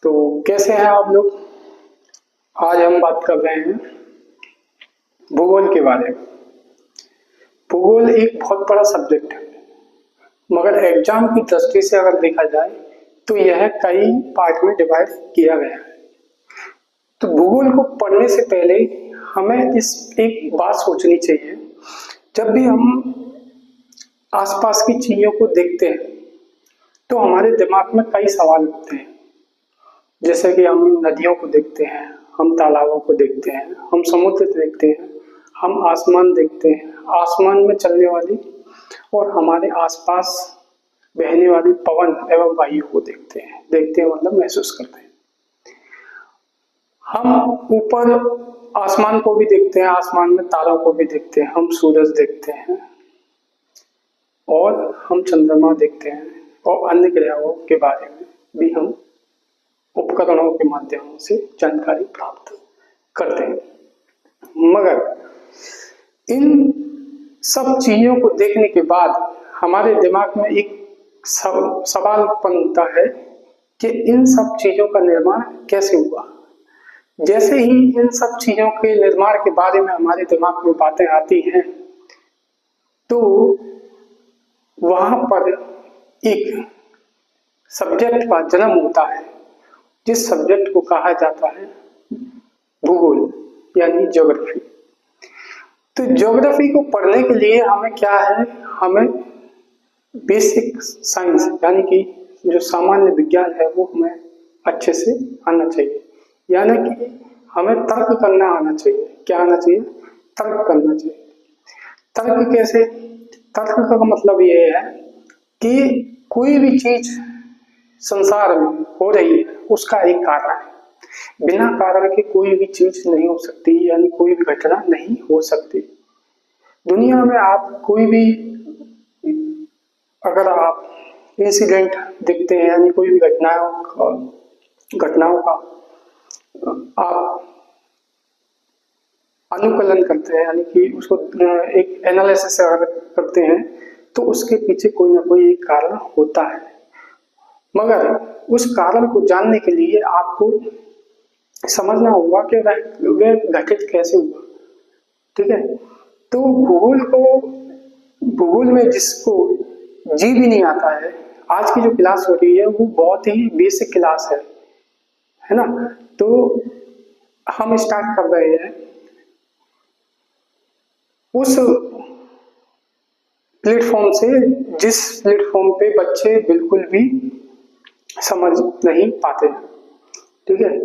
तो कैसे हैं आप लोग। आज हम बात कर रहे हैं भूगोल के बारे में। भूगोल एक बहुत बड़ा सब्जेक्ट है, मगर एग्जाम की दृष्टि से अगर देखा जाए तो यह कई पार्ट में डिवाइड किया गया है। तो भूगोल को पढ़ने से पहले हमें इस एक बात सोचनी चाहिए, जब भी हम आसपास की चीजों को देखते हैं तो हमारे दिमाग में कई सवाल उठते हैं। जैसे कि हम नदियों को देखते हैं, हम तालाबों को देखते हैं, हम समुद्र देखते हैं, हम आसमान देखते हैं, आसमान में चलने वाली और हमारे आसपास बहने वाली पवन एवं वायु को देखते हैं मतलब महसूस करते हैं। हम ऊपर आसमान को भी देखते हैं, आसमान में तारों को भी देखते हैं, हम सूरज देखते हैं और हम चंद्रमा देखते हैं और अन्य ग्रहों के बारे में भी हम उपकरणों के माध्यम से जानकारी प्राप्त करते हैं। मगर इन सब चीजों को देखने के बाद हमारे दिमाग में एक सवाल उत्पन्न होता है कि इन सब चीजों का निर्माण कैसे हुआ। जैसे ही इन सब चीजों के निर्माण के बारे में हमारे दिमाग में बातें आती हैं तो वहां पर एक सब्जेक्ट का जन्म होता है, जिस सब्जेक्ट को कहा जाता है भूगोल यानी ज्योग्राफी। तो ज्योग्राफी को पढ़ने के लिए हमें क्या है, हमें बेसिक साइंस यानी कि जो सामान्य विज्ञान है वो हमें अच्छे से आना चाहिए, यानी कि हमें तर्क करना आना चाहिए। क्या आना चाहिए? तर्क करना चाहिए। तर्क कैसे? तर्क का मतलब ये है कि कोई भी चीज संसार में हो रही है उसका एक कारण है। बिना कारण के कोई भी चीज नहीं हो सकती, यानी कोई भी घटना नहीं हो सकती। दुनिया में आप कोई भी अगर आप इंसिडेंट देखते हैं, यानी कोई भी घटनाओं का आप अनुकलन करते हैं, यानी कि उसको एक एनालिसिस करते हैं तो उसके पीछे कोई ना कोई एक कारण होता है। मगर उस कारण को जानने के लिए आपको समझना होगा कि वह घटित कैसे हुआ। ठीक है। तो भूगोल में जिसको जी भी नहीं आता है, आज की जो क्लास हो रही है वो बहुत ही बेसिक क्लास है ना। तो हम स्टार्ट कर रहे हैं उस प्लेटफॉर्म से जिस प्लेटफॉर्म पे बच्चे बिल्कुल भी समझ नहीं पाते। ठीक है।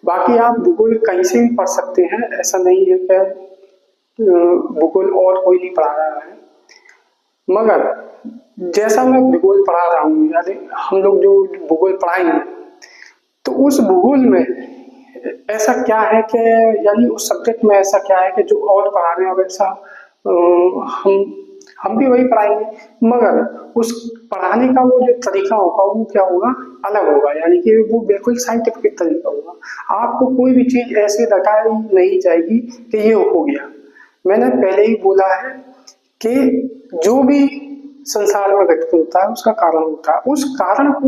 बाकी आप भूगोल कहीं से भी पढ़ सकते हैं, ऐसा नहीं है कि भूगोल और कोई नहीं पढ़ा रहा है। मगर जैसा मैं भूगोल पढ़ा रहा हूँ, यानी हम लोग जो भूगोल पढ़ाएंगे तो उस भूगोल में ऐसा क्या है कि यानी उस सब्जेक्ट में ऐसा क्या है कि जो और पढ़ा रहे हैं वैसा हम भी वही पढ़ाएंगे, मगर उस पढ़ाने का वो जो तरीका होगा वो क्या होगा, अलग होगा। यानी कि वो बिल्कुल साइंटिफिक तरीका होगा। आपको कोई भी चीज ऐसे बताई नहीं जाएगी कि ये हो गया। मैंने पहले ही बोला है कि जो भी संसार में घटित होता है उसका कारण होता है। उस कारण को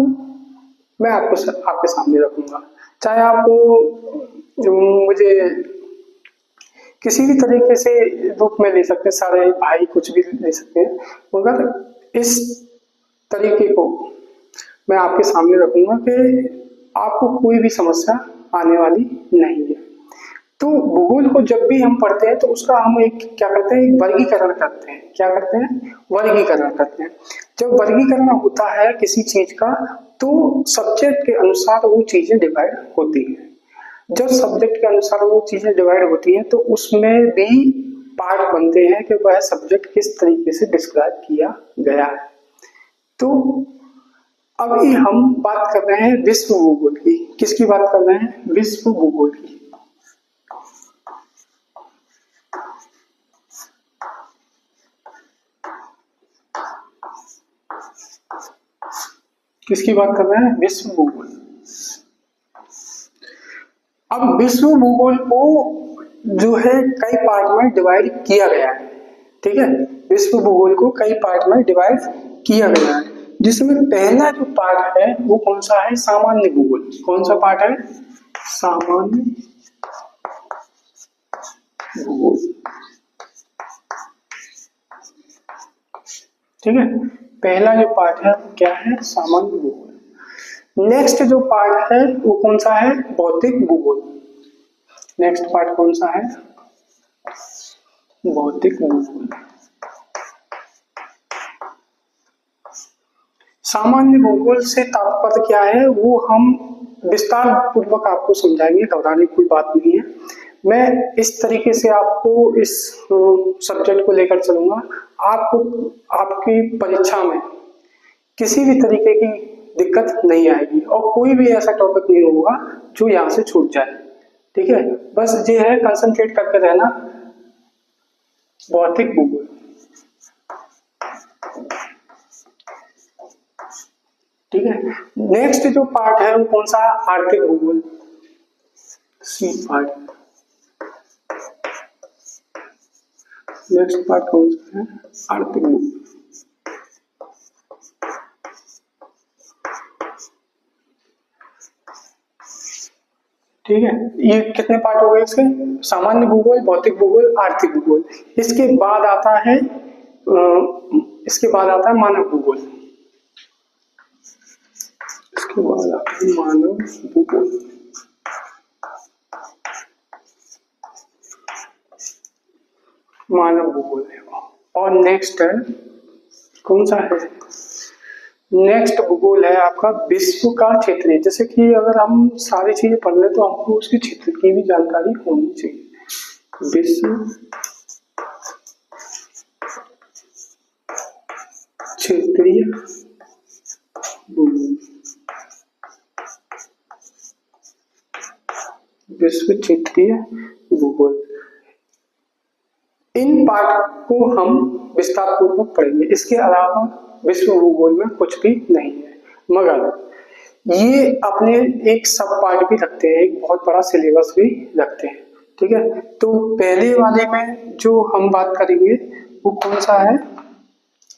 मैं आपके सामने रखूंगा, चाहे आपको मुझे किसी भी तरीके से रूप में ले सकते हैं, सारे भाई कुछ भी ले सकते हैं, मगर इस तरीके को मैं आपके सामने रखूंगा कि आपको कोई भी समस्या आने वाली नहीं है। तो भूगोल को जब भी हम पढ़ते हैं तो उसका हम एक क्या करते हैं, एक वर्गीकरण करते हैं। क्या करते हैं? वर्गीकरण करते हैं। जब वर्गीकरण होता है किसी चीज का तो सब्जेक्ट के अनुसार वो चीजें डिवाइड होती हैं। जब सब्जेक्ट के अनुसार वो चीजें डिवाइड होती हैं तो उसमें भी पार्ट बनते हैं कि वह सब्जेक्ट किस तरीके से डिस्क्राइब किया गया है। तो अभी हम बात कर रहे हैं विश्व भूगोल की। किसकी बात कर रहे हैं? विश्व भूगोल की। किसकी बात कर रहे हैं? विश्व भूगोल। अब विश्व भूगोल को जो है कई पार्ट में डिवाइड किया गया है। ठीक है। विश्व भूगोल को कई पार्ट में डिवाइड किया गया है, जिसमें पहला जो पार्ट है वो कौन सा है, सामान्य भूगोल। कौन सा पार्ट है, सामान्य भूगोल। ठीक है, पहला जो पार्ट है वो क्या है, सामान्य भूगोल। नेक्स्ट जो पार्ट है वो कौन सा है, भौतिक भूगोल। नेक्स्ट पार्ट कौन सा है, भौतिक भूगोल। सामान्य भूगोल से तात्पर्य क्या है वो हम विस्तार पूर्वक आपको समझाएंगे, घबराने की कोई बात नहीं है। मैं इस तरीके से आपको इस सब्जेक्ट को लेकर चलूंगा, आपको आपकी परीक्षा में किसी भी तरीके की दिक्कत नहीं आएगी और कोई भी ऐसा टॉपिक नहीं होगा जो यहाँ से छूट जाए। ठीक है, बस ये है कंसंट्रेट करके रहना, भौतिक भूगोल। ठीक है, नेक्स्ट जो पार्ट है वो कौन सा, आर्थिक भूगोल, सी पार्ट। नेक्स्ट पार्ट कौन सा है, आर्थिक भूगोल। ठीक है, ये कितने पार्ट हो गए इसके, सामान्य भूगोल, भौतिक भूगोल, आर्थिक भूगोल। इसके बाद आता है मानव भूगोल। इसके बाद आता है मानव भूगोल। मानव भूगोल है और नेक्स्ट है कौन सा है, नेक्स्ट भूगोल है आपका विश्व का क्षेत्रीय। जैसे कि अगर हम सारी चीजें पढ़ ले तो हमको उसके क्षेत्र की भी जानकारी होनी चाहिए। विश्व क्षेत्रीय भूगोल, विश्व क्षेत्रीय भूगोल। इन पाठ को हम विस्तार पूर्वक पढ़ेंगे। इसके अलावा विश्व भूगोल में कुछ भी नहीं है, मगर ये अपने एक सब पार्ट भी रखते हैं, एक बहुत बड़ा सिलेबस भी रखते हैं। ठीक है, तो पहले वाले में जो हम बात करेंगे वो कौन सा है,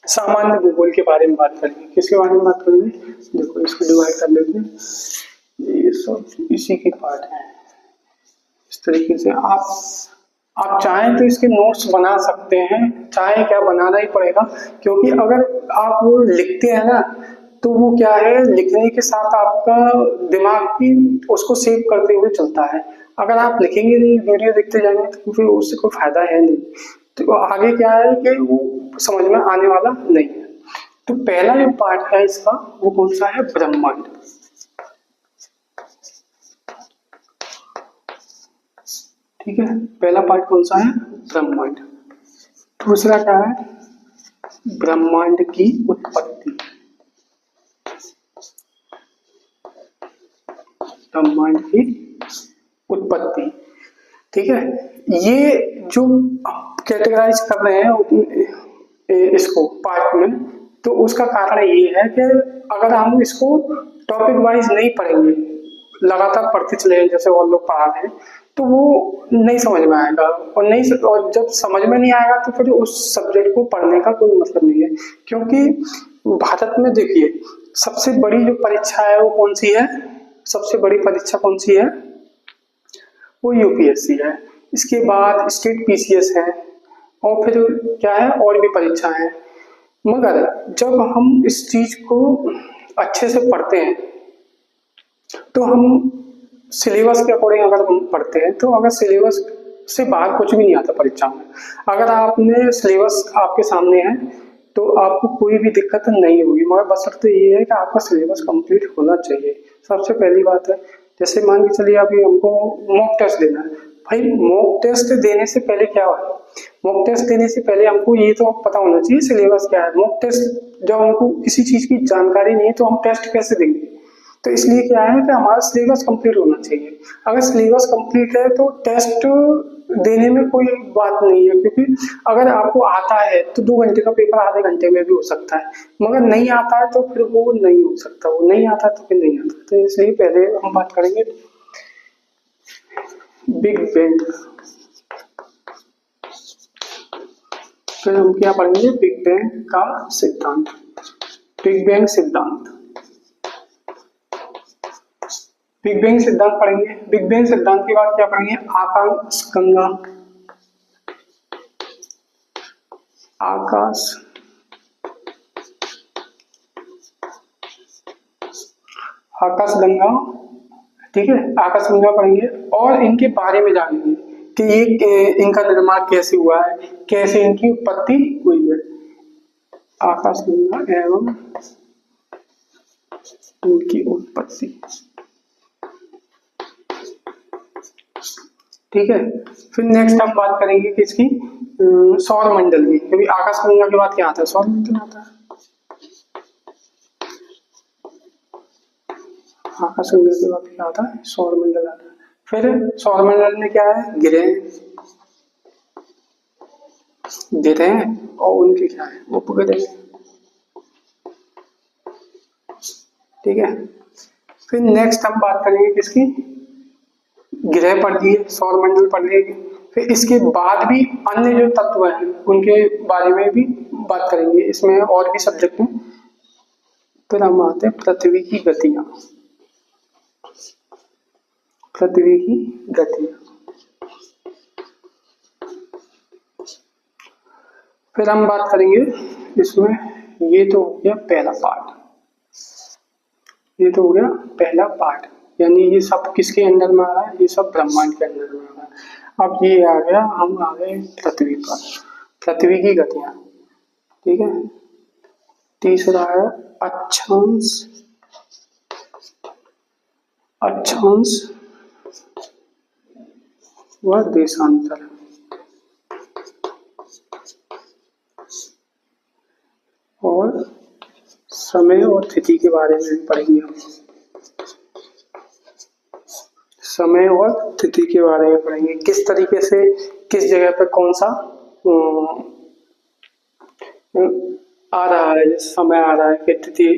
सामान्य भूगोल के बारे में बात करेंगे। किसके बारे में बात करेंगे, देखो इसको डिवाइड कर लेते हैं, ये सब इसी के पार्ट है। इस तरीके से आप चाहें तो इसके नोट्स बना सकते हैं, चाहे क्या बनाना ही पड़ेगा, क्योंकि अगर आप वो लिखते हैं ना तो वो क्या है, लिखने के साथ आपका दिमाग भी उसको सेव करते हुए चलता है। अगर आप लिखेंगे नहीं, वीडियो देखते जाएंगे तो फिर उससे कोई फायदा है नहीं, तो आगे क्या है कि वो समझ में आने वाला नहीं है। तो पहला जो पार्ट है इसका वो कौन सा है, ब्रह्मांड। ठीक है, पहला पार्ट कौन सा है, ब्रह्मांड। दूसरा क्या है, ब्रह्मांड की उत्पत्ति। ब्रह्मांड की उत्पत्ति। ठीक है, ये जो कैटेगराइज कर रहे हैं इसको पार्ट में, तो उसका कारण ये है कि अगर हम इसको टॉपिक वाइज नहीं पढ़ेंगे, लगातार पढ़ते चले जैसे और लोग पढ़ा रहे हैं, तो वो नहीं समझ में आएगा और जब समझ में नहीं आएगा तो फिर उस सब्जेक्ट को पढ़ने का कोई मतलब नहीं है। क्योंकि भारत में देखिए सबसे बड़ी जो परीक्षा है वो कौन सी है, सबसे बड़ी परीक्षा कौन सी है, वो यूपीएससी है। इसके बाद स्टेट पीसीएस है और फिर क्या है, और भी परीक्षा है। मगर जब हम इस चीज को अच्छे से पढ़ते हैं तो हम सिलेबस के अकॉर्डिंग अगर हम पढ़ते हैं तो अगर सिलेबस से बाहर कुछ भी नहीं आता परीक्षा में। अगर आपने सिलेबस आपके सामने है तो आपको कोई भी दिक्कत नहीं होगी, मगर बशर्ते ये है कि आपका सिलेबस कंप्लीट होना चाहिए। सबसे पहली बात है, जैसे मान के चलिए अभी हमको मॉक टेस्ट देना है, भाई मॉक टेस्ट देने से पहले क्या है, मॉक टेस्ट देने से पहले हमको ये तो पता होना चाहिए सिलेबस क्या है। मॉक टेस्ट जब हमको किसी चीज की जानकारी नहीं है तो हम टेस्ट कैसे देंगे, तो इसलिए क्या है कि हमारा सिलेबस कंप्लीट होना चाहिए। अगर सिलेबस कंप्लीट है तो टेस्ट देने में कोई बात नहीं है, क्योंकि अगर आपको आता है तो 2 घंटे का पेपर आधे घंटे में भी हो सकता है, मगर नहीं आता है तो फिर वो नहीं हो सकता, वो नहीं आता तो फिर नहीं आता। तो इसलिए पहले हम बात करेंगे बिग बैंग, फिर हम क्या पढ़ेंगे, बिग बैंग का सिद्धांत। बिग बैंग सिद्धांत। बिग बैंग सिद्धांत पढ़ेंगे। बिग बैंग सिद्धांत के बाद क्या पढ़ेंगे? आकाशगंगा। आकाश आकाशगंगा, ठीक है, आकाशगंगा पढ़ेंगे और इनके बारे में जानेंगे कि ये इनका निर्माण कैसे हुआ है, कैसे इनकी उत्पत्ति हुई है। आकाशगंगा एवं इनकी उत्पत्ति, ठीक है। फिर नेक्स्ट हम बात करेंगे किसकी? सौर मंडल की, क्योंकि आकाशगंगा के बाद क्या आता है? सौर मंडल आता है। आकाशगंगा के बाद क्या आता है? सौर मंडल आता है। फिर सौर मंडल में क्या है? ग्रह और उनके क्या है? उपग्रह, ठीक है। फिर नेक्स्ट हम बात करेंगे किसकी? ग्रह पढ़ लिए, सौर मंडल पढ़ लिए। फिर इसके बाद भी अन्य जो तत्व हैं उनके बारे में भी बात करेंगे, इसमें और भी सब्जेक्ट हैं। फिर हम आते हैं पृथ्वी की गतियां। पृथ्वी की गतियां, फिर हम बात करेंगे इसमें, ये तो हो गया पहला पार्ट, ये तो हो गया पहला पार्ट, यानी ये सब किसके अंदर में आ रहा है? ये सब ब्रह्मांड के अंदर में आ रहा है। अब ये आ गया, हम आ गए पृथ्वी पर, पृथ्वी की गतियां, ठीक है। तीसरा है अक्षांश, अक्षांश व देशांतर। और समय और तिथि के बारे में पढ़ेंगे हम, समय और तिथि के बारे में पढ़ेंगे, किस तरीके से किस जगह पे कौन सा आ रहा है, समय आ रहा है कि तिथि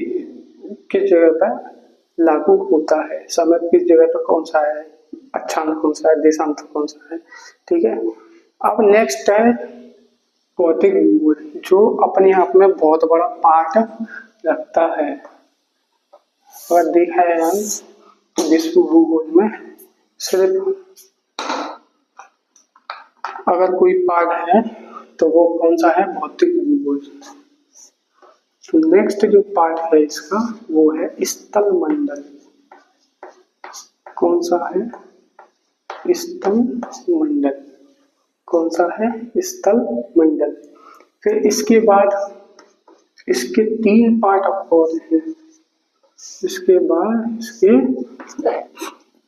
किस जगह पर लागू होता है, समय किस जगह पर कौन सा है, अक्षांश कौन सा है, देशांतर कौन सा है, ठीक है। अब नेक्स्ट है भौतिक भूगोल, जो अपने आप में बहुत बड़ा पार्ट रखता है। अगर देखा है यार तो विश्व भूगोल में सिर्फ अगर कोई पार्ट है तो वो कौन सा है? भौतिक भूगोल। तो नेक्स्ट जो पार्ट है इसका वो है स्थल मंडल। कौन सा है? स्थल मंडल। कौन सा है? स्थल मंडल। फिर इसके बाद इसके 3 पार्ट और हैं, इसके बाद इसके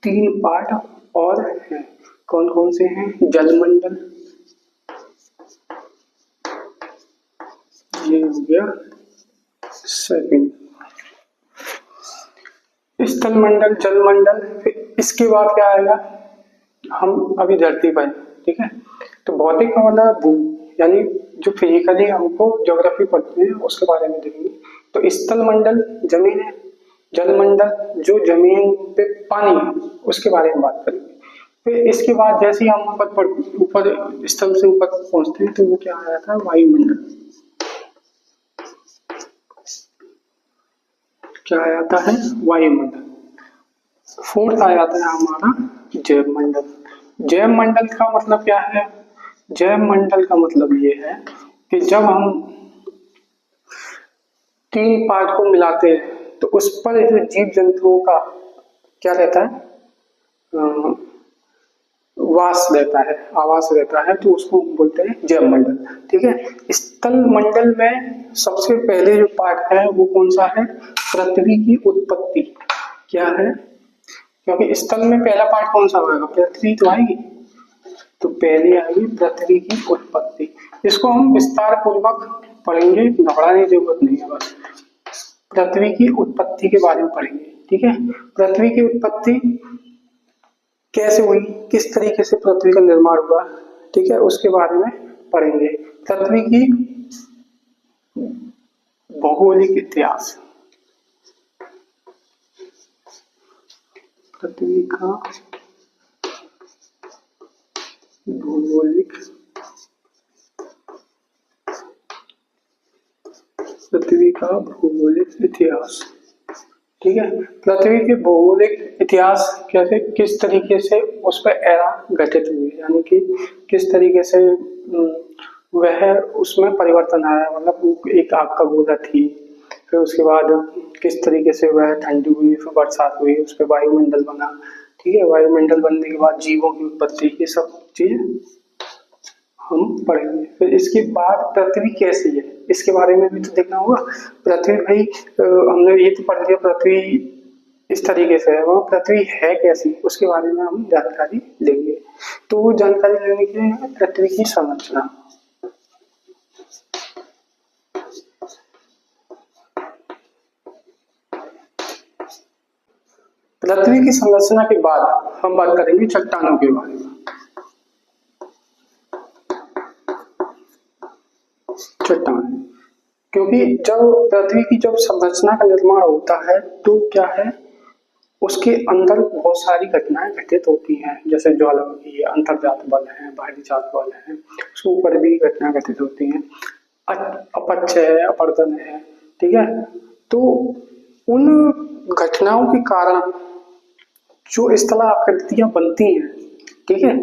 3 पार्ट और हैं। कौन कौन से हैं? जलमंडल, ये हो गया सेकंड, स्थल मंडल, जलमंडल। फिर इसके बाद क्या आएगा? हम अभी धरती पर, ठीक है। तो भौतिक का मतलब भू, यानी जो फिजिकली हमको ज्योग्राफी पढ़ते हैं उसके बारे में देखेंगे। तो स्थल मंडल जमीन है, जलमंडल जो जमीन पे पानी है उसके बारे में बात करेंगे। फिर इसके बाद जैसे ही हम ऊपर स्थल से ऊपर पहुंचते हैं तो वो क्या आ जाता है? वायुमंडल। क्या आ जाता है? वायुमंडल। फोर्थ आ जाता है हमारा जैव मंडल। जैव मंडल का मतलब क्या है? जैव मंडल का मतलब ये है कि जब हम 3 पार्ट को मिलाते हैं तो उस पर जो जीव जंतुओं का क्या रहता है? वास रहता है, आवास रहता है, तो उसको बोलते हैं जैव मंडल, ठीक है। स्थल मंडल में सबसे पहले जो पार्ट है वो कौन सा है? पृथ्वी की उत्पत्ति। क्या है? क्योंकि स्थल में पहला पार्ट कौन सा होगा? पृथ्वी तो आएगी, तो पहले आएगी पृथ्वी की उत्पत्ति। इसको हम विस्तार पूर्वक पढ़ेंगे, घबराने की जरूरत नहीं है, बस पृथ्वी की उत्पत्ति के बारे में पढ़ेंगे, ठीक है। पृथ्वी की उत्पत्ति कैसे हुई, किस तरीके से पृथ्वी का निर्माण हुआ, ठीक है, उसके बारे में पढ़ेंगे। पृथ्वी की भौगोलिक इतिहास, पृथ्वी का भौगोलिक, पृथ्वी का भौगोलिक इतिहास। ठीक है, पृथ्वी के भौगोलिक इतिहास कैसे किस तरीके से उस पर एरा घटित हुई, यानी कि किस तरीके से वह उसमें परिवर्तन आया, मतलब एक आग का गोला थी, फिर उसके बाद किस तरीके से वह ठंडी हुई, फिर बरसात हुई, उस पर वायुमंडल बना। ठीक है, वायुमंडल बनने के बाद जीवों की उत्पत्ति, ये सब चीज हम पढ़ेंगे। फिर इसके बाद पृथ्वी कैसी है इसके बारे में भी तो देखना होगा। पृथ्वी भाई हमने ये तो पढ़ लिया पृथ्वी इस तरीके से है, वह पृथ्वी है कैसी उसके बारे में हम जानकारी लेंगे। तो वो जानकारी लेने के लिए पृथ्वी की संरचना। पृथ्वी की संरचना के बाद हम बात करेंगे चट्टानों के बारे में। चट्टान, क्योंकि जब पृथ्वी की जब संरचना का निर्माण होता है तो क्या है, उसके अंदर बहुत सारी घटनाएं घटित होती हैं, जैसे ज्वालामुखी, अंतर्जात बल है, बाहरी जात बल है, उसके ऊपर भी घटनाएं घटित होती हैं, अपक्षय है, अपरदन है। ठीक है, तो उन घटनाओं के कारण जो स्थल आकृतियां बनती हैं, ठीक है,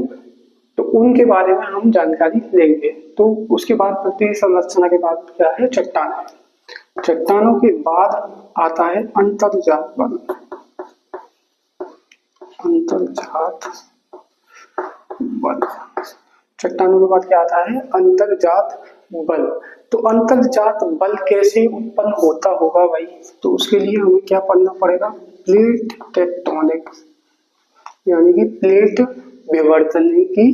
तो उनके बारे में हम जानकारी लेंगे। तो उसके बाद पृथ्वी संरचना के बाद क्या है, चट्टान है। चट्टानों के बाद आता है अंतर्जात बल। अंतर्जात बल, चट्टानों के बाद क्या आता है, अंतर्जात बल। तो अंतर्जात बल कैसे उत्पन्न होता होगा भाई, तो उसके लिए हमें क्या पढ़ना पड़ेगा, प्लेट टेक्टोनिक, यानी कि प्लेट विवर्तनिकी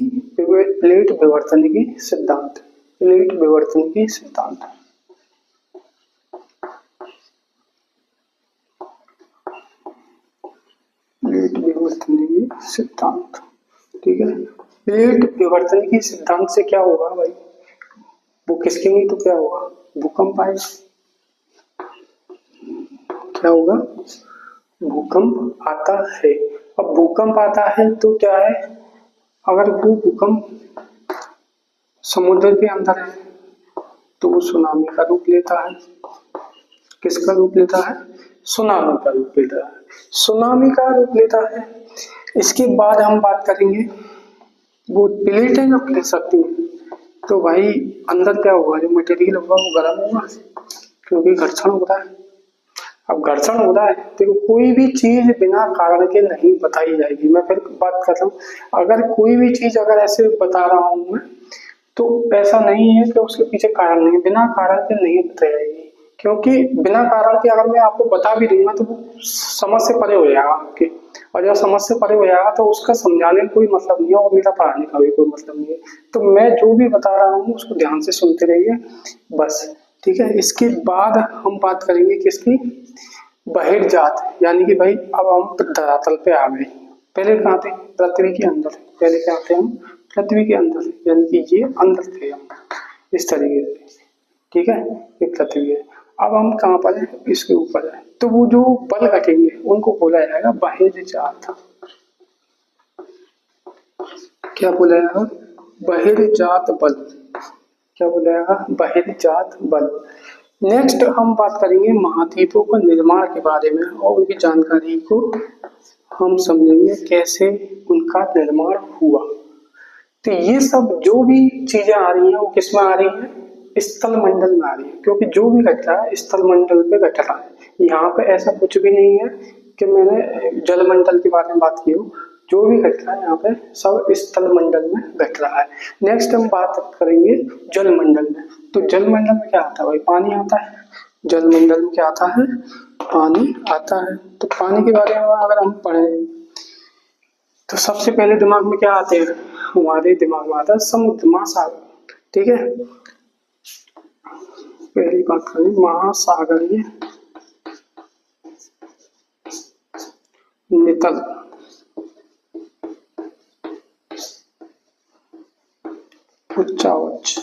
सिद्धांत। प्लेट विवर्तनिकी सिद्धांत, प्लेट विवर्तनिकी सिद्धांत। ठीक है, प्लेट विवर्तनिकी सिद्धांत से क्या होगा भाई, वो किसके लिए तो क्या होगा, भूकंप आएगा। क्या होगा, भूकंप आता है। अब भूकंप आता है तो क्या है, अगर वो भूकंप समुद्र के अंदर है तो वो सुनामी का रूप लेता है। किसका रूप लेता है, सुनामी का रूप लेता है। सुनामी का रूप लेता है। इसके बाद हम बात करेंगे, वो प्लेटें जब खिसक सकती हैं तो भाई अंदर क्या होगा, जो मटेरियल होगा वो गर्म होगा, क्योंकि घर्षण हो रहा है। अब घर्षण हो रहा है तो कोई भी चीज बिना कारण के नहीं बताई जाएगी। मैं फिर बात कर रहा हूँ, अगर कोई भी चीज अगर ऐसे बता रहा हूँ मैं, तो ऐसा नहीं है कि उसके पीछे कारण नहीं, बिना कारण के नहीं बताई जाएगी। क्योंकि बिना कारण के अगर मैं आपको बता भी दूंगा तो वो समझ से परे हो जाएगा आपके, और जब समझ से परे हो जाएगा तो उसका समझाने का कोई मतलब नहीं है और मेरा पढ़ाने का भी कोई मतलब नहीं है। तो मैं जो भी बता रहा हूँ उसको ध्यान से सुनते रहिए बस। ठीक है, इसके बाद हम बात करेंगे किसकी, बहिर्जात, यानी कि भाई अब हम धरातल पे आ गए। पहले कहाँ थे, पृथ्वी के अंदर। पहले क्या थे हम, पृथ्वी के अंदर, यानी कि ये अंदर थे हम इस तरीके से। ठीक है, ये पृथ्वी है। अब हम कहाँ पर है, इसके ऊपर है। तो वो जो बल घटेंगे उनको बोला जाएगा बहिर्जात। क्या बोला जाएगा, बहिर्जात बल। क्या बोला जाएगा, बहिर्जात बल। नेक्स्ट हम बात करेंगे महाद्वीपों के निर्माण के बारे में और उनकी जानकारी को हम समझेंगे कैसे उनका निर्माण हुआ। तो ये सब जो भी चीजें आ रही हैं वो किस में आ रही हैं, स्थल मंडल में आ रही है, क्योंकि जो भी घट रहा है स्थल मंडल पे घट रहा है। यहाँ पे ऐसा कुछ भी नहीं है कि मैंने जल मंडल के बारे में बात की हो, जो भी घट रहा है यहाँ पे सब स्थल मंडल में घट रहा है। नेक्स्ट हम बात करेंगे जल मंडल में। तो जल मंडल में क्या आता है भाई, पानी आता है। जल मंडल में क्या आता है, पानी आता है। तो पानी के बारे में अगर हम पढ़ें तो सबसे पहले दिमाग में क्या आते हैं, हमारे दिमाग में आता है समुद्र, महासागर। ठीक है, पहली बात करें महासागरीय नितल। उच्चावच,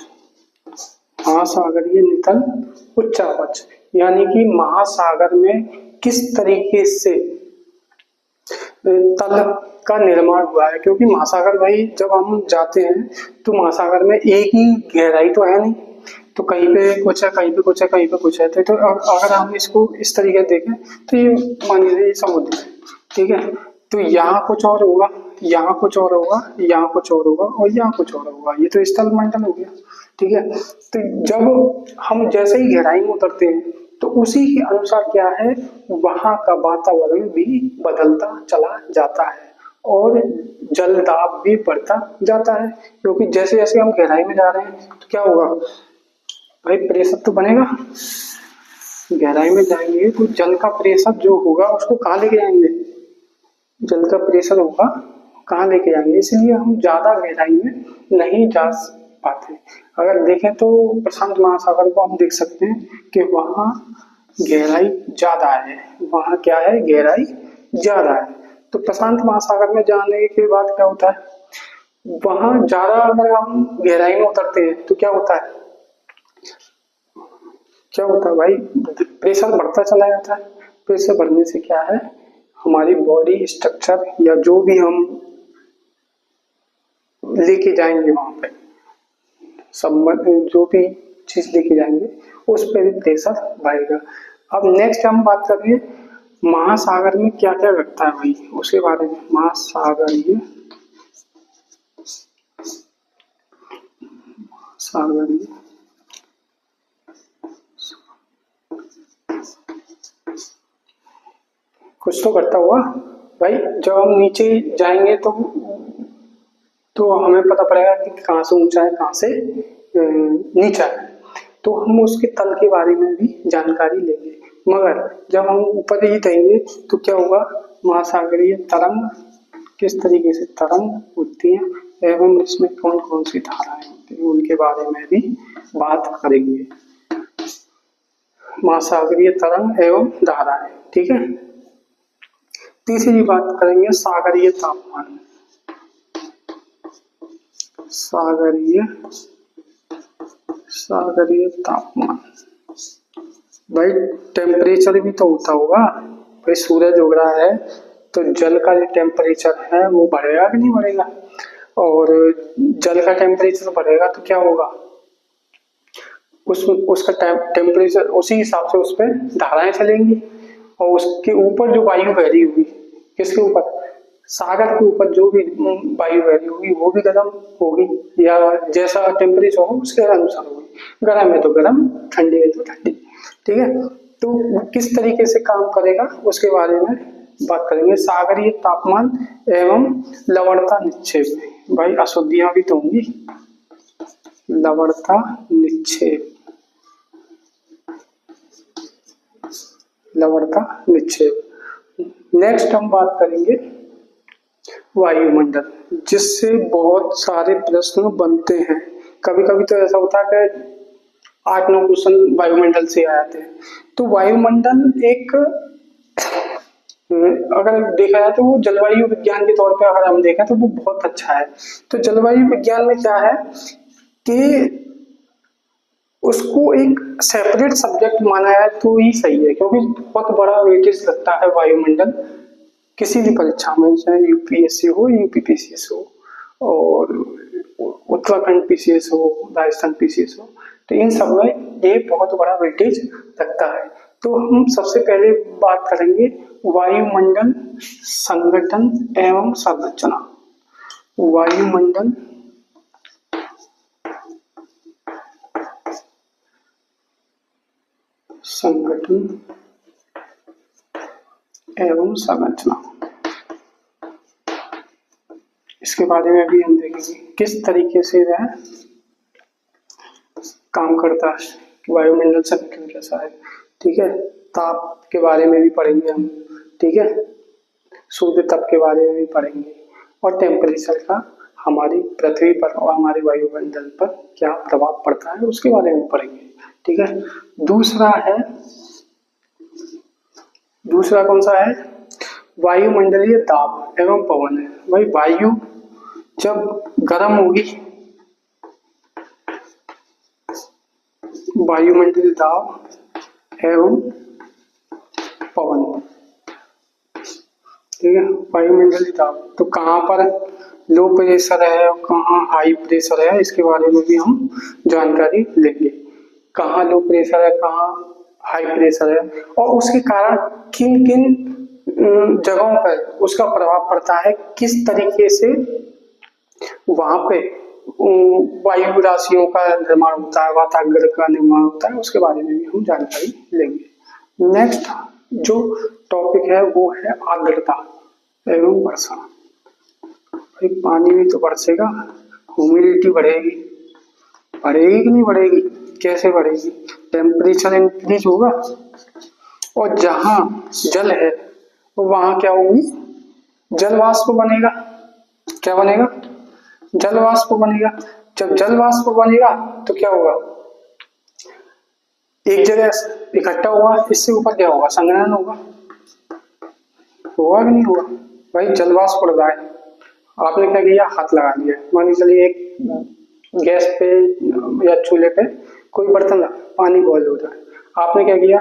महासागरीय नितल उच्चावच, यानी कि महासागर में किस तरीके से तल का निर्माण हुआ है। क्योंकि महासागर भाई जब हम जाते हैं तो महासागर में एक ही गहराई तो है नहीं, तो कहीं पे कुछ है, कहीं पे कुछ है, कहीं पे कुछ है। तो अगर हम इसको इस तरीके से देखें तो ये मान लीजिए ये समुद्र है, ठीक है। तो यहाँ कुछ और होगा, यहाँ कुछ और होगा, यहाँ कुछ और होगा और यहाँ कुछ और होगा। ये तो स्थल मंडल हो गया, ठीक है। तो जब हम जैसे ही गहराई में उतरते हैं तो उसी के अनुसार क्या है, वहां का वातावरण भी बदलता चला जाता है और जल दाब भी बढ़ता जाता है। क्योंकि जैसे जैसे हम गहराई में जा रहे हैं तो क्या होगा भाई, प्रेशर तो बनेगा। गहराई में जाएंगे तो जल का प्रेशर जो होगा उसको कहाँ लेके जाएंगे, जल का प्रेशर होगा कहाँ लेके जाएंगे, इसलिए हम ज्यादा गहराई में नहीं जा पाते। अगर देखें तो प्रशांत महासागर को हम देख सकते हैं कि वहाँ गहराई ज्यादा है, वहाँ क्या है, गहराई ज्यादा है। तो प्रशांत महासागर में जाने के बाद क्या होता है, वहाँ ज्यादा अगर हम गहराई में उतरते हैं तो क्या होता है, क्या होता है भाई, प्रेशर बढ़ता चला जाता है। प्रेशर बढ़ने से क्या है, हमारी बॉडी स्ट्रक्चर या जो भी हम लेके जाएंगे वहां पे, सब जो भी चीज लेके जाएंगे उस पर भी प्रेशर बढ़ेगा। अब नेक्स्ट हम बात करेंगे महासागर में क्या क्या घटता है भाई, उसके बारे में। महासागरीय सागरीय कुछ तो करता हुआ भाई। जब हम नीचे जाएंगे तो हमें पता पड़ेगा कि कहाँ से ऊंचा है, कहाँ से नीचा है। तो हम उसके तल के बारे में भी जानकारी लेंगे। मगर जब हम ऊपर ही रहेंगे तो क्या होगा, महासागरीय तरंग किस तरीके से तरंग उठती हैं एवं इसमें कौन कौन सी धाराएं होती हैं उनके बारे में भी बात करेंगे। महासागरीय तरंग एवं धाराएं, ठीक है। तीसरी बात करेंगे सागरीय तापमान। सागरीय तापमान भाई, टेम्परेचर भी तो होता होगा भाई। सूरज उग रहा है तो जल का जो टेम्परेचर है वो बढ़ेगा कि नहीं बढ़ेगा, और जल का टेम्परेचर बढ़ेगा तो क्या होगा, उसका टेम्परेचर उसी हिसाब से उस पर धाराएं चलेंगी। और उसके ऊपर जो वायु बह रही होगी, किसके ऊपर, सागर के ऊपर जो भी वायु बह रही होगी वो भी गर्म होगी, या जैसा टेम्परेचर हो उसके अनुसार होगी। गर्म है तो गर्म, ठंडी है तो ठंडी, ठीक है। तो वो किस तरीके से काम करेगा उसके बारे में बात करेंगे। सागरीय तापमान एवं लवणता निक्षेप, भाई अशुद्धियां भी तो होंगी, लवणता निक्षेप, लवणता निक्षेप। नेक्स्ट हम बात करेंगे वायुमंडल, जिससे बहुत सारे प्रश्न बनते हैं। कभी कभी तो ऐसा होता है कि 8-9 क्वेश्चन वायुमंडल से आ जाते हैं। तो वायुमंडल एक अगर देखा जाए तो वो जलवायु विज्ञान के तौर पे अगर हम देखें तो वो बहुत अच्छा है। तो जलवायु विज्ञान में क्या है कि उसको एक सेपरेट सब्जेक्ट माना है तो ही सही है, क्योंकि बहुत बड़ा वेटेज लगता है वायुमंडल किसी भी परीक्षा में, चाहे यूपीएससी हो, यूपीपीसीएस हो, और उत्तराखंड पीसीएस हो, राजस्थान पीसीएस हो, तो इन सब में ये बहुत बड़ा वेटेज लगता है। तो हम सबसे पहले बात करेंगे वायुमंडल संगठन एवं संरचना। वायुमंडल संगठन एवं संरचना, इसके बारे में भी हम देखेंगे किस तरीके से वह काम करता है, वायुमंडल संगठन कैसा है, ठीक है। ताप के बारे में भी पढ़ेंगे हम, ठीक है। सूर्य ताप के बारे में भी पढ़ेंगे, और टेम्परेचर का हमारी पृथ्वी पर और हमारे वायुमंडल पर क्या प्रभाव पड़ता है उसके बारे में पढ़ेंगे, ठीक है। दूसरा कौन सा है, वायुमंडलीय दाब एवं पवन है। भाई वायु जब गर्म होगी, वायुमंडलीय दाब एवं पवन, ठीक है। वायुमंडलीय दाब तो कहाँ पर लो प्रेशर है और कहाँ हाई प्रेशर है, इसके बारे में भी हम जानकारी लेंगे। कहाँ लो प्रेशर है, कहाँ हाई प्रेशर है, और उसके कारण किन किन जगहों पर उसका प्रभाव पड़ता है, किस तरीके से वहां पे वायु राशियों का निर्माण होता है, वातावरण का निर्माण होता है, उसके बारे में भी हम जानकारी लेंगे। नेक्स्ट जो टॉपिक है वो है आर्द्रता एवं वर्षा। पानी भी तो बरसेगा, ह्यूमिडिटी बढ़ेगी, बढ़ेगी कि नहीं बढ़ेगी, कैसे बढ़ेगी, टेम्परेचर इंक्रीज होगा, और जहां जल है वहां क्या होगी, जल वाष्प बनेगा। क्या बनेगा, जल वाष्प बनेगा। जब जल वाष्प बनेगा तो क्या होगा, एक जगह इकट्ठा हुआ, इससे ऊपर क्या होगा, संघनन होगा, होगा कि नहीं होगा। भाई जल वाष्प बढ़ रहा है, आपने क्या किया, हाथ लगा दिया, मान चलिए एक गैस पे या चूल्हे पे कोई बर्तन पानी बॉयल हो रहा है, आपने क्या किया,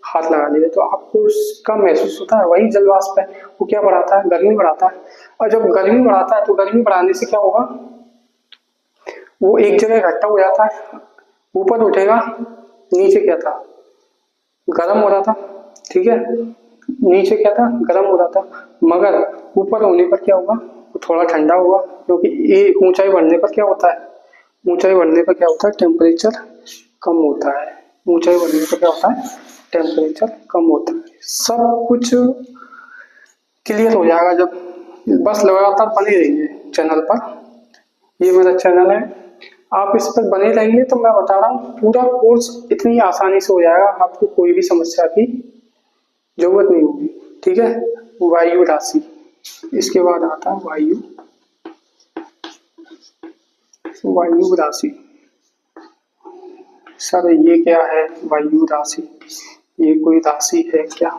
हाथ लगा दिया, तो आपको उसका महसूस होता है, वही जल वाष्प है। वो क्या बढ़ाता है, गर्मी बढ़ाता है, और जब गर्मी बढ़ाता है तो गर्मी बढ़ाने से क्या होगा, वो एक जगह इकट्ठा हो जाता है, ऊपर उठेगा, नीचे क्या था, गर्म हो रहा था, ठीक है, नीचे क्या था, गर्म हो रहा था, मगर ऊपर होने पर क्या होगा, वो थोड़ा ठंडा होगा, क्योंकि ये ऊंचाई बढ़ने पर क्या होता है, ऊंचाई बढ़ने पर क्या होता है, टेम्परेचर कम होता है, ऊंचाई बढ़ने पर क्या होता है, टेम्परेचर कम होता है। सब कुछ क्लियर हो जाएगा जब बस लगातार बने रहिए चैनल पर, ये मेरा चैनल है, आप इस पर बने रहेंगे तो मैं बता रहा हूँ पूरा कोर्स इतनी आसानी से हो जाएगा, आपको कोई भी समस्या की जरूरत नहीं होगी, ठीक है। वायु राशि, इसके बाद आता है वायु राशि। सर ये क्या है वायु राशि, ये कोई राशि है क्या,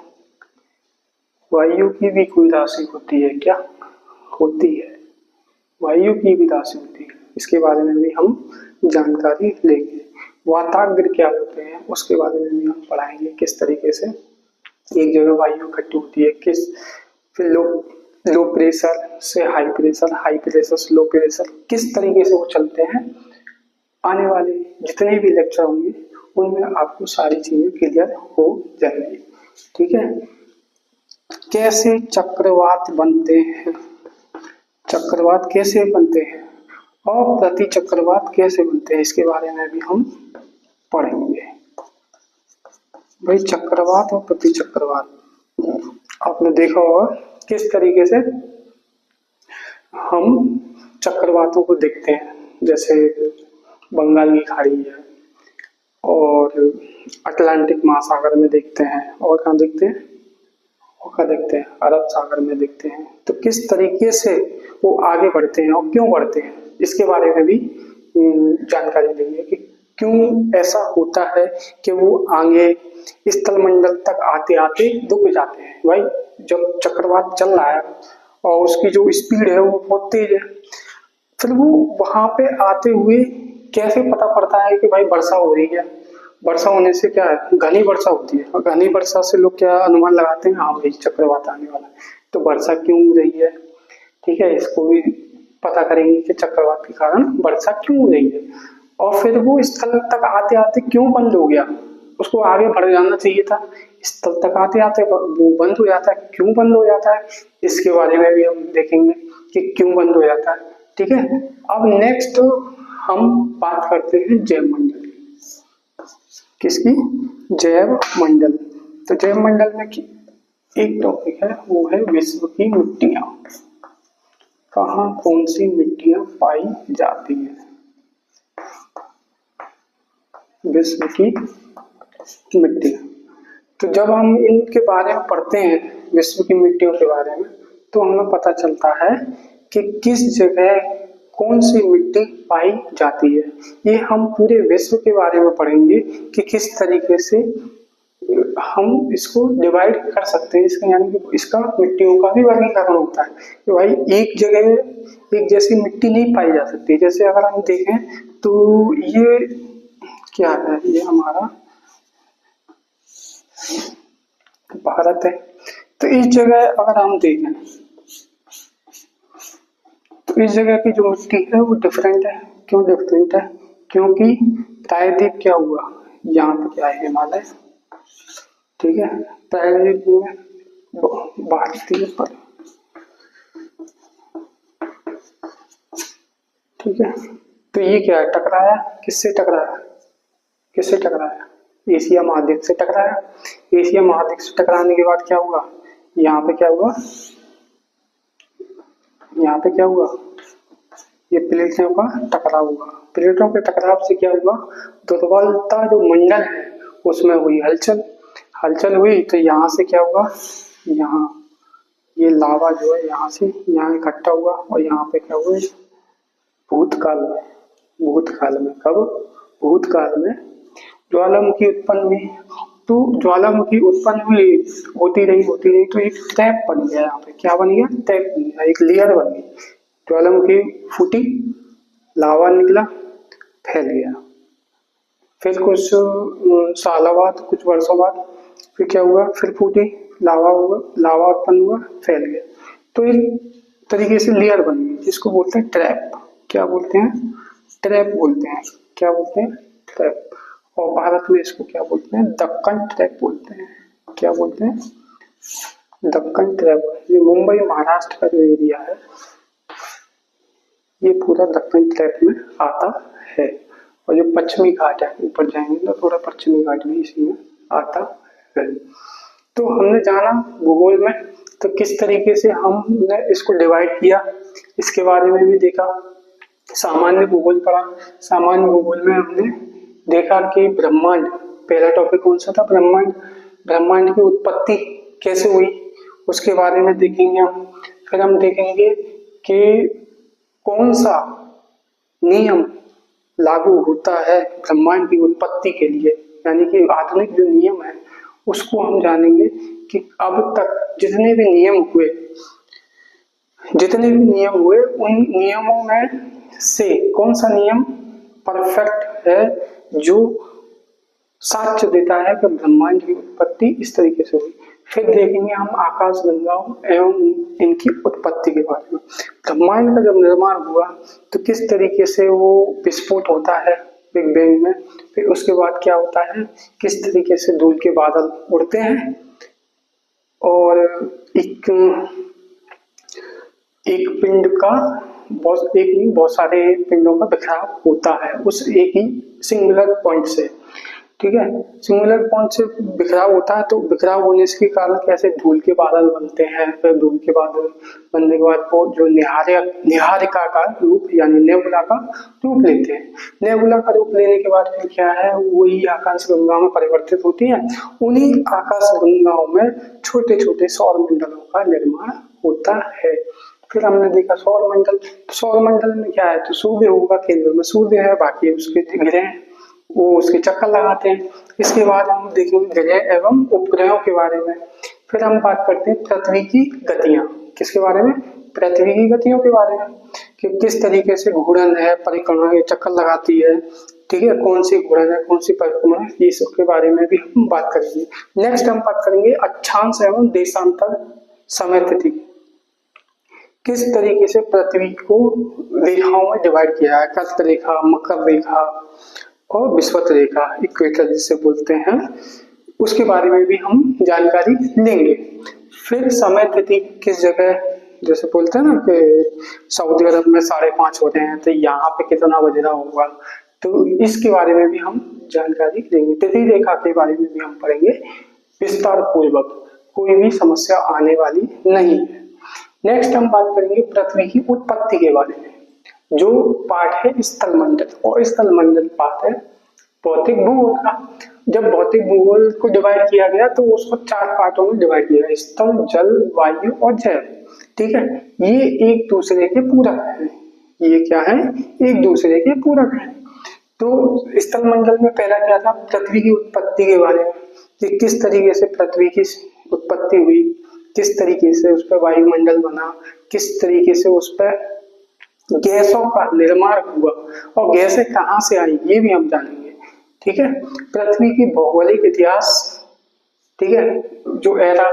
वायु की भी कोई राशि होती है क्या, होती है, वायु की भी राशि होती है, इसके बारे में भी हम जानकारी लेंगे। वाताग्र क्या होते हैं उसके बारे में भी हम पढ़ाएंगे, किस तरीके से एक जगह वायु इकट्ठी होती है, किस फिर लो प्रेशर से हाई प्रेशर, हाई प्रेशर से लो प्रेशर, किस तरीके से वो चलते हैं। आने वाले जितने भी लेक्चर होंगे उनमें आपको सारी चीजें क्लियर हो जाएंगी, ठीक है। कैसे चक्रवात बनते हैं, चक्रवात कैसे बनते हैं और प्रति चक्रवात कैसे बनते हैं, इसके बारे में भी हम पढ़ेंगे। भाई चक्रवात और प्रति चक्रवात आपने देखा होगा किस तरीके से हम चक्रवातों को देखते हैं, जैसे बंगाल की खाड़ी है और अटलांटिक महासागर में देखते हैं, और कहाँ देखते हैं, अरब सागर में देखते हैं। तो किस तरीके से वो आगे बढ़ते हैं और क्यों बढ़ते हैं, इसके बारे में भी जानकारी लेंगे कि क्यों ऐसा होता है कि वो आगे स्थलमंडल तक आते आते रुक जाते हैं। भाई जब चक्रवात चल रहा है और उसकी जो स्पीड है वो बहुत तेज है, फिर वो वहां पे आते हुए कैसे पता पड़ता है कि भाई वर्षा हो रही है, वर्षा होने से क्या है, घनी वर्षा होती है, और घनी वर्षा से लोग क्या अनुमान लगाते हैं, हाँ भाई चक्रवात आने वाला है, तो वर्षा क्यों हो रही है, ठीक है, इसको भी पता करेंगे कि चक्रवात के कारण वर्षा क्यों हो रही है, और फिर वो स्थल तक आते आते क्यों बंद हो गया, उसको आगे बढ़ जाना चाहिए था, स्थल तक आते आते वो बंद हो जाता है, क्यों बंद हो जाता है, इसके बारे में भी हम देखेंगे कि क्यों बंद हो जाता है, ठीक है। अब नेक्स्ट हम बात करते हैं जैव मंडल, किसकी, जैव मंडल। तो जैव मंडल में एक टॉपिक है वो है विश्व की मिट्टियां, कहाँ कौन सी मिट्टियां पाई जाती है, विश्व की मिट्टियां। तो जब हम इनके बारे में पढ़ते हैं, विश्व की मिट्टियों के बारे में, तो हमें पता चलता है कि किस जगह कौन सी मिट्टी पाई जाती है। ये हम पूरे विश्व के बारे में पढ़ेंगे कि किस तरीके से हम इसको डिवाइड कर सकते हैं, इसका यानी कि इसका मिट्टियों का भी वर्गीकरण होता है कि भाई एक जगह एक जैसी मिट्टी नहीं पाई जा सकती। जैसे अगर हम देखें तो ये क्या है, ये हमारा भारत है, तो इस जगह अगर हम देखें तो इस जगह की जो मिट्टी है वो डिफरेंट है। क्यों डिफरेंट है, क्योंकि प्रायद्वीप क्या हुआ, यहाँ पे क्या है, हिमालय। ठीक है, पहले भारतीय पर, ठीक है। तो ये क्या है, टकराया, किससे टकराया, किससे टकराया, एशिया महाद्वीप से टकराया। एशिया महाद्वीप से टकराने के बाद क्या हुआ, यहाँ पे क्या हुआ, यहाँ पे क्या हुआ, ये प्लेटों का टकराव हुआ। प्लेटों के टकराव से क्या हुआ, दुर्बलता जो मंडल है उसमें हुई हलचल, हलचल हुई तो यहाँ से क्या हुआ, यहाँ ये लावा जो है यहाँ से यहाँ इकट्ठा हुआ और यहाँ पे क्या हुआ, भूतकाल में, भूतकाल में, कब, भूतकाल में ज्वालामुखी उत्पन्न हुई। तो ज्वालामुखी उत्पन्न हुई, होती रही तो एक ट्रैप बन गया, यहाँ पे क्या बन गया, ट्रैप बन गया, एक लेयर बन गई। ज्वालामुखी फूटी, लावा निकला, फैल गया। फिर कुछ सालों बाद, कुछ वर्षों बाद फिर क्या हुआ, फिर फूटी, लावा हुआ, लावा उत्पन्न हुआ, फैल गया। तो एक तरीके से लेयर बन गई, जिसको बोलते हैं ट्रैप। क्या बोलते हैं, ट्रैप बोलते हैं। क्या बोलते हैं, ट्रैप। और भारत में इसको क्या बोलते हैं, दक्कन ट्रैप बोलते हैं। क्या बोलते हैं, दक्कन ट्रैप। ये मुंबई महाराष्ट्र का जो एरिया है ये पूरा दक्कन ट्रैप में आता है। और जो पश्चिमी घाट है, ऊपर जाएंगे तो थोड़ा पश्चिमी घाट भी इसी में आता है। तो हमने जाना भूगोल में तो किस तरीके से हमने इसको डिवाइड किया, इसके बारे में भी देखा। सामान्य भूगोल पढ़ा, सामान्य भूगोल में हमने देखा कि ब्रह्मांड, पहला टॉपिक कौन सा था, ब्रह्मांड। ब्रह्मांड की उत्पत्ति कैसे हुई उसके बारे में देखेंगे हम। फिर हम देखेंगे कि कौन सा नियम लागू होता है ब्रह्मांड की उत्पत्ति के लिए, यानी कि आधुनिक जो नियम है उसको हम जानेंगे कि अब तक जितने भी नियम हुए, जितने भी नियम हुए उन नियमों में से कौन सा नियम परफेक्ट है, जो साक्ष्य देता है कि ब्रह्मांड की उत्पत्ति इस तरीके से हुई। फिर देखेंगे हम आकाश गंगाओं एवं इनकी उत्पत्ति के बारे में। ब्रह्मांड का जब निर्माण हुआ तो किस तरीके से वो विस्फोट होता है बिग बैंग में, फिर उसके बाद क्या होता है, किस तरीके से धूल के बादल उड़ते हैं और एक पिंड का बहुत सारे पिंडों का बिखराव होता है उस एक ही सिंगुलर पॉइंट से। ठीक है, सिंगुलर पॉइंट से बिखराव होता है। तो बिखराव होने के कारण कैसे धूल के बादल बनते हैं। फिर धूल के बादल बनने के बाद वो जो निहारिका का रूप यानी नेबुला का रूप लेते हैं। नेबुला का रूप लेने के बाद फिर क्या है, वही आकाश गंगाओं में परिवर्तित होती है। उन्हीं आकाश गंगाओं में छोटे छोटे सौर मंडलों का निर्माण होता है। फिर हमने देखा सौर मंडल। तो सौर मंडल में क्या है, तो सूर्य होगा केंद्र में, सूर्य है, बाकी उसके ग्रह वो उसके चक्कर लगाते हैं। इसके बाद हम देखेंगे ग्रह एवं उपग्रहों के बारे में। फिर हम बात करते हैं पृथ्वी की गतियां। किसके बारे में, पृथ्वी की गतियों के बारे में, कि किस तरीके से घूर्णन है, परिक्रमा के चक्कर लगाती है। ठीक है, कौन सी घूर्णन है, कौन सी परिक्रमा है, ये सब के बारे में भी हम बात करेंगे। नेक्स्ट हम बात करेंगे अक्षांश एवं देशांतर समय तिथि। किस तरीके से पृथ्वी को रेखाओं में डिवाइड किया है, कर्क रेखा, मकर रेखा और विषुवत रेखा, इक्वेटर जिसे बोलते हैं, उसके बारे में भी हम जानकारी लेंगे। फिर समय तिथि किस जगह, जैसे बोलते हैं ना कि सऊदी अरब में 5:30 हो रहे हैं तो यहाँ पे कितना बज रहा होगा, तो इसके बारे में भी हम जानकारी लेंगे। तिथि रेखा के बारे में भी हम पढ़ेंगे विस्तार पूर्वक, कोई भी समस्या आने वाली नहीं है। नेक्स्ट हम बात करेंगे पृथ्वी की उत्पत्ति के बारे में। जो पार्ट है स्थल मंडल, और स्थल मंडल पार्ट है भौतिक भूगोल का। जब भौतिक भूगोल को डिवाइड किया गया तो उसको 4 पार्टों में डिवाइड किया गया, स्थल, जल, वायु और जैव। ठीक है, ये एक दूसरे के पूरक है, ये क्या है, एक दूसरे के पूरक है। तो स्थल मंडल में पहला क्या था, पृथ्वी की उत्पत्ति के बारे में, कि किस तरीके से पृथ्वी की उत्पत्ति हुई, किस तरीके से उस पर वायुमंडल बना, किस तरीके से उस पर गैसों का निर्माण हुआ और गैसें कहाँ से आई, ये भी हम जानेंगे। ठीक है, पृथ्वी की भौगोलिक इतिहास, ठीक है, जो एरा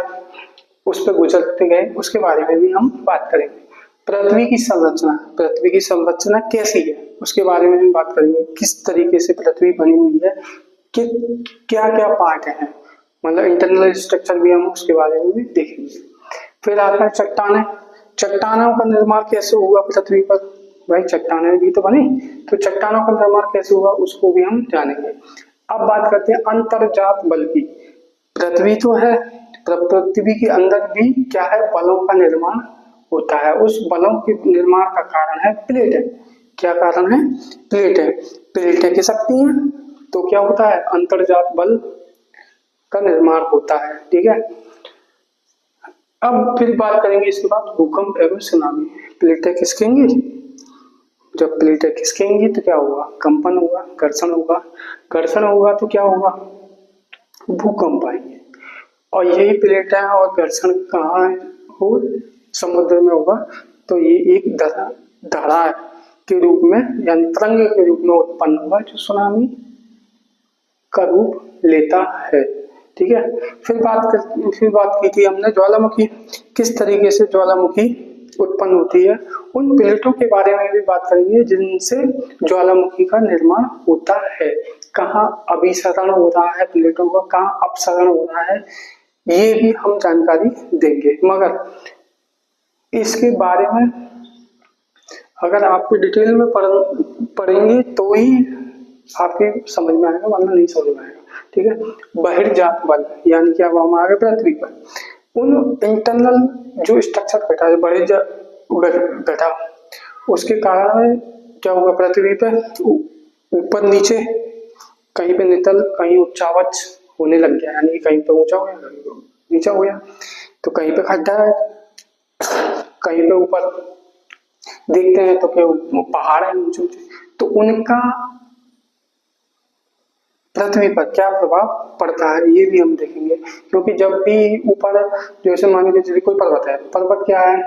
उस पर गुजरते गए उसके बारे में भी हम बात करेंगे। पृथ्वी की संरचना कैसी है उसके बारे में भी बात करेंगे। किस तरीके से पृथ्वी बनी हुई है, कि क्या क्या पार्ट हैं, मतलब इंटरनल स्ट्रक्चर भी हम उसके बारे में भी देखेंगे। फिर आता है चट्टानें। चट्टानों का निर्माण कैसे हुआ पृथ्वी पर, भाई चट्टानें भी तो बनी, तो चट्टानों का निर्माण कैसे हुआ उसको भी हम जानेंगे। अब बात करते हैं अंतर्जात बल की। पृथ्वी तो है, पृथ्वी के अंदर भी क्या है, बलों का निर्माण होता है। उस बलों के निर्माण का कारण है प्लेटें। क्या कारण है, प्लेटें। प्लेटें खिसकती हैं तो क्या होता है, अंतर्जात बल का निर्माण होता है। ठीक है, अब फिर बात करेंगे इसके बाद भूकंप एवं सुनामी। प्लेटें खिसकेंगी, जब प्लेटें खिसकेंगी तो क्या होगा, कंपन होगा, घर्षण होगा। घर्षण होगा तो क्या होगा, भूकंप आएंगे। और यही प्लेटें और घर्षण कहाँ हो, समुद्र में होगा, तो ये एक धारा के रूप में यानी तरंग के रूप में उत्पन्न होगा जो सुनामी का रूप लेता है। ठीक है, फिर बात की थी हमने ज्वालामुखी, किस तरीके से ज्वालामुखी उत्पन्न होती है। उन प्लेटों के बारे में भी बात करेंगे जिनसे ज्वालामुखी का निर्माण होता है। कहाँ अभिसरण हो रहा है प्लेटों का, कहाँ अपसरण हो रहा है, ये भी हम जानकारी देंगे। मगर इसके बारे में अगर आपको डिटेल में पढ़ेंगे तो ही आपके समझ में आएगा, वरना नहीं समझ में आएगा। ठीक है, बहिर्जात बल यानी क्या हुआ हमारे पृथ्वी पर, उन इंटरनल जो स्ट्रक्चर घटा है बहिर्जात घटा, उसके कारण क्या होगा, पृथ्वी पे ऊपर नीचे कहीं पे नितल कहीं उच्चावच होने लग गया, यानी कहीं पे ऊंचा हो गया कहीं पे नीचा हो गया। तो कहीं पे खड्डा है, कहीं पे ऊपर देखते हैं तो क्या पहाड़ है ऊंचे ऊंचे, तो उनका पृथ्वी पर क्या प्रभाव पड़ता है ये भी हम देखेंगे। क्योंकि जब भी ऊपर, जैसे मान लीजिए कोई पर्वत है, पर्वत क्या है,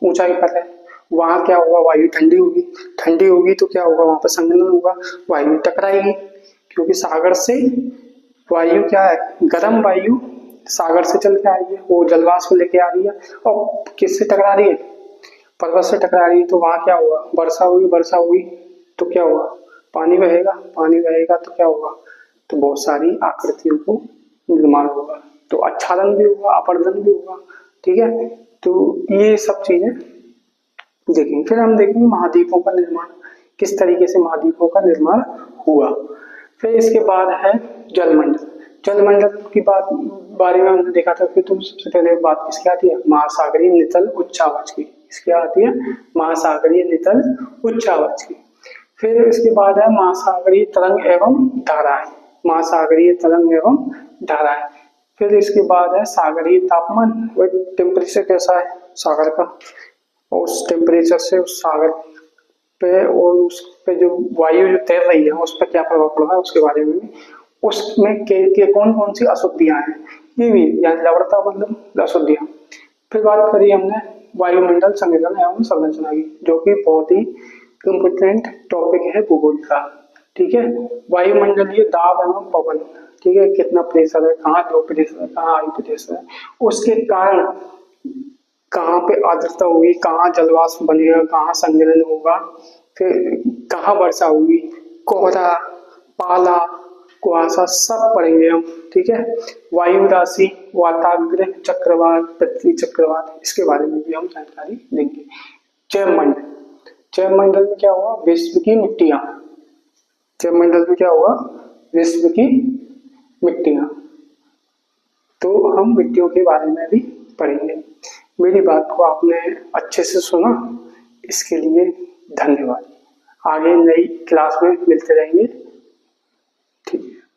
ऊंचाई पर है, वहां क्या होगा, वायु ठंडी होगी, ठंडी होगी तो क्या होगा, वहां पर संघनन होगा, वायु टकराएगी। क्योंकि सागर से वायु क्या है, गर्म वायु सागर से चल के आ रही है, वो जलवाष्प लेके आ रही है, और किससे टकरा रही है, पर्वत से टकरा रही है। तो वहां क्या होगा, वर्षा हुई, वर्षा हुई तो क्या होगा, पानी बहेगा, पानी बहेगा तो क्या होगा, तो बहुत सारी आकृतियों को निर्माण होगा, तो आच्छादन भी होगा, अपर्दन भी होगा। ठीक है, तो ये सब चीजें देखेंगे। फिर हम देखेंगे महाद्वीपों का निर्माण, किस तरीके से महाद्वीपों का निर्माण हुआ। फिर इसके बाद है जलमंडल। जलमंडल की बारे में हमने देखा था। फिर तुम सबसे पहले बात किसकी आती है, महासागरीय नितल उच्चावच की। इसकी आती है महासागरीय नितल उच्चावच की। फिर इसके बाद है महासागरीय तरंग एवं धाराएं, महासागरीय तरंग एवं धाराएं। फिर इसके बाद है सागरीय तापमान, वह टेम्परेचर कैसा है सागर का, और उस टेम्परेचर से उस सागर पे और उस पे जो वायु जो तैर रही है उस पर क्या प्रभाव पड़ रहा है उसके बारे में भी, उसमें के कौन कौन सी अशुद्धियां हैं ये भी, यानी लवणता मतलब अशुद्धियां। फिर बात करी हमने वायुमंडल संघटन एवं संरचना की, जो कि बहुत ही इम्पोर्टेंट टॉपिक है भूगोल का। ठीक है, वायुमंडलीय दाब एवं पवन, ठीक है, कितना प्रेशर है, कहाँ लो प्रेशर है, कहाँ हाई प्रेशर है, उसके कारण कहाँ पे आर्द्रता होगी, कहाँ जलवाष्प बनेगा, कहाँ संघनन होगा, फिर कहाँ वर्षा होगी, कोहरा, पाला, कुहासा सब पढ़ेंगे हम। ठीक है, वायु राशि, वाताग्र चक्रवात, पृथ्वी चक्रवात, इसके बारे में भी हम जानकारी लेंगे। जैवमंडल, जैवमंडल में क्या हुआ, विश्व की मिट्टियां, जैवमंडल में क्या हुआ, विश्व की मिट्टियां, तो हम मिट्टियों के बारे में भी पढ़ेंगे। मेरी बात को आपने अच्छे से सुना, इसके लिए धन्यवाद। आगे नई क्लास में मिलते रहेंगे। ठीक है।